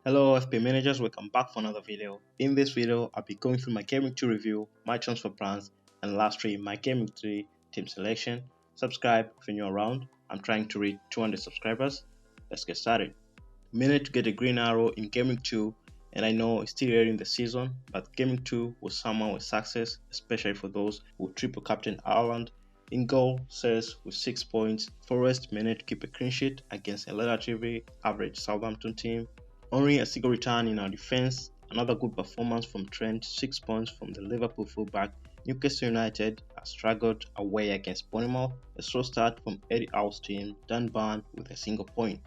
Hello FP managers, welcome back for another video. In this video, I'll be going through my GAMEWEEK 2 review, my transfer plans, and lastly my GAMEWEEK 3 team selection. Subscribe if you're new around. I'm trying to reach 200 subscribers. Let's get started. We managed to get a green arrow in GAMEWEEK 2, and I know it's still early in the season, but GAMEWEEK 2 was somehow a success, especially for those who triple captain Haaland. In goal, Says with 6 points, Forest managed to keep a clean sheet against a relatively average Southampton team. Only a single return in our defense. Another good performance from Trent, 6 points from the Liverpool fullback. Newcastle United has struggled away against Bournemouth. A slow start from Eddie Howe's team, Dunbar with a single point.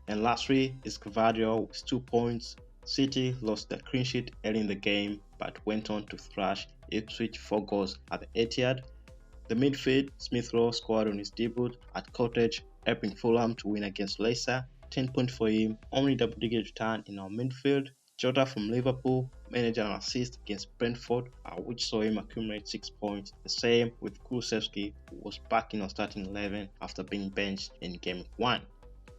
And lastly is 𝐥𝐤𝐤 with 2 points. City lost their clean sheet early in the game but went on to thrash Ipswich 4 goals at the Etihad. The midfield, Smith Rowe scored on his debut at Cottage, helping Fulham to win against Leicester. 10 points for him, only double-digit return in our midfield. Jota from Liverpool managed an assist against Brentford, which saw him accumulate 6 points. The same with Kulusevski, who was back in our starting 11 after being benched in game 1.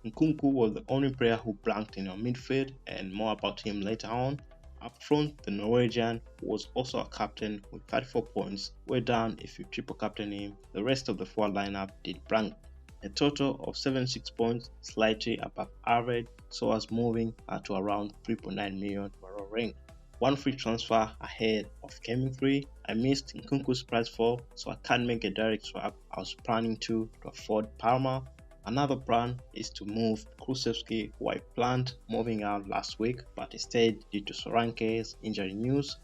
𝐤𝐤𝐤 was the only player who blanked in our midfield, and more about him later on. Up front, the Norwegian was also a captain with 34 points. We're down if you triple captain him. The rest of the forward lineup did blank. A total of 76 points, slightly above average, so us moving to around 3.9 million overall rank. One free transfer ahead of GAMEWEEK 3. I missed 𝐤𝐤𝐤's price fall, so I can't make a direct swap. I was planning to afford Palmer. Another plan is to move Kulusevski, who I planned moving out last week, but instead due to Solanke's injury news.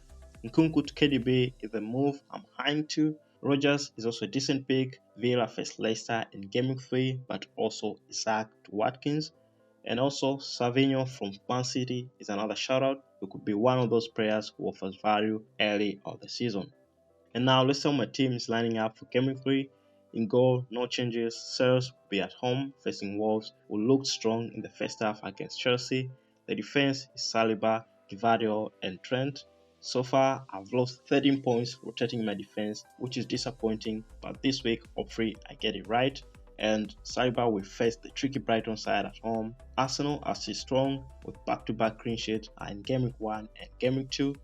𝐤𝐤𝐤 to KDB is the move I'm eyeing to. Rogers is also a decent pick. Villa faced Leicester in GAMEWEEK 3, but also Isaac to Watkins. And also Savinho from Man City is another shoutout, who could be one of those players who offers value early of the season. And now let's see how my team is lining up for GAMEWEEK 3. In goal, no changes. Sales will be at home facing Wolves, who looked strong in the first half against Chelsea. The defense is Saliba, 𝐥𝐤𝐤, and Trent. So far, I've lost 13 points rotating my defense, which is disappointing, but this week, hopefully, I get it right. And Saliba will face the tricky Brighton side at home. Arsenal are still strong with back-to-back clean sheets in GAMEWEEK 1 and GAMEWEEK 2.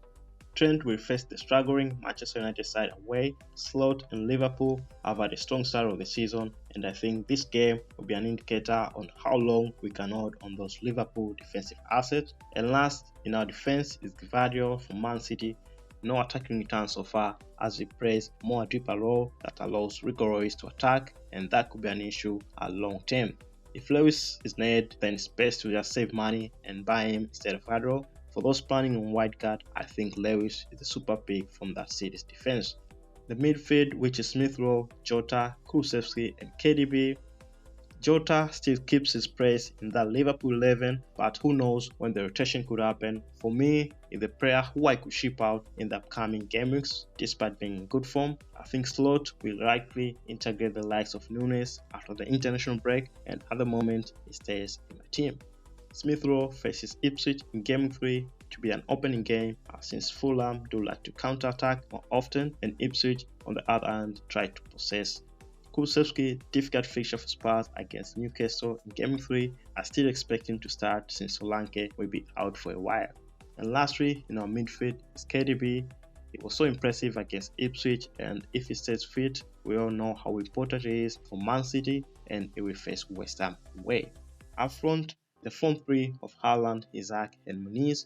Trent will face the struggling Manchester United side away. Slot and Liverpool have had a strong start of the season, and I think this game will be an indicator on how long we can hold on those Liverpool defensive assets. And last in our defense is 𝐥𝐤𝐤 from Man City. No attacking return so far, as we plays more deeper role that allows Ridgeway to attack, and that could be an issue at long term. If Lewis is needed, then it's best to just save money and buy him instead of 𝐥𝐤𝐤. For those planning on wildcard, I think Lewis is a super pick from that City's defense. The midfield, which is Smith Rowe, Jota, Kulusevski, and KDB. Jota still keeps his place in that Liverpool 11, but who knows when the rotation could happen. For me, is the player who I could ship out in the upcoming game weeks, despite being in good form. I think Slot will likely integrate the likes of Nunes after the international break, and at the moment, he stays in my team. Smith Rowe faces Ipswich in GAMEWEEK 3 to be an opening game, since Fulham do like to counter-attack more often, and Ipswich on the other hand try to possess. Kulusevski, difficult fixture for Spurs against Newcastle in GAMEWEEK 3. I still expect him to start since Solanke will be out for a while. And lastly, in our midfield is KDB. It was so impressive against Ipswich, and if he stays fit, we all know how important he is for Man City, and he will face West Ham away. Up front, the front three of Haaland, Isaac, and Muniz.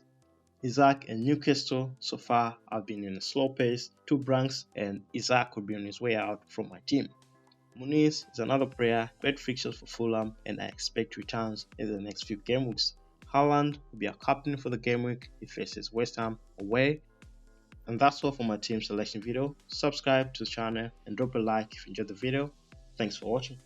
Isaac and Newcastle so far have been in a slow pace, 2 blanks, and Isaac could be on his way out from my team. Muniz is another player, great fixtures for Fulham, and I expect returns in the next few game weeks. Haaland will be our captain for the game week. He faces West Ham away. And that's all for my team selection video. Subscribe to the channel and drop a like if you enjoyed the video. Thanks for watching.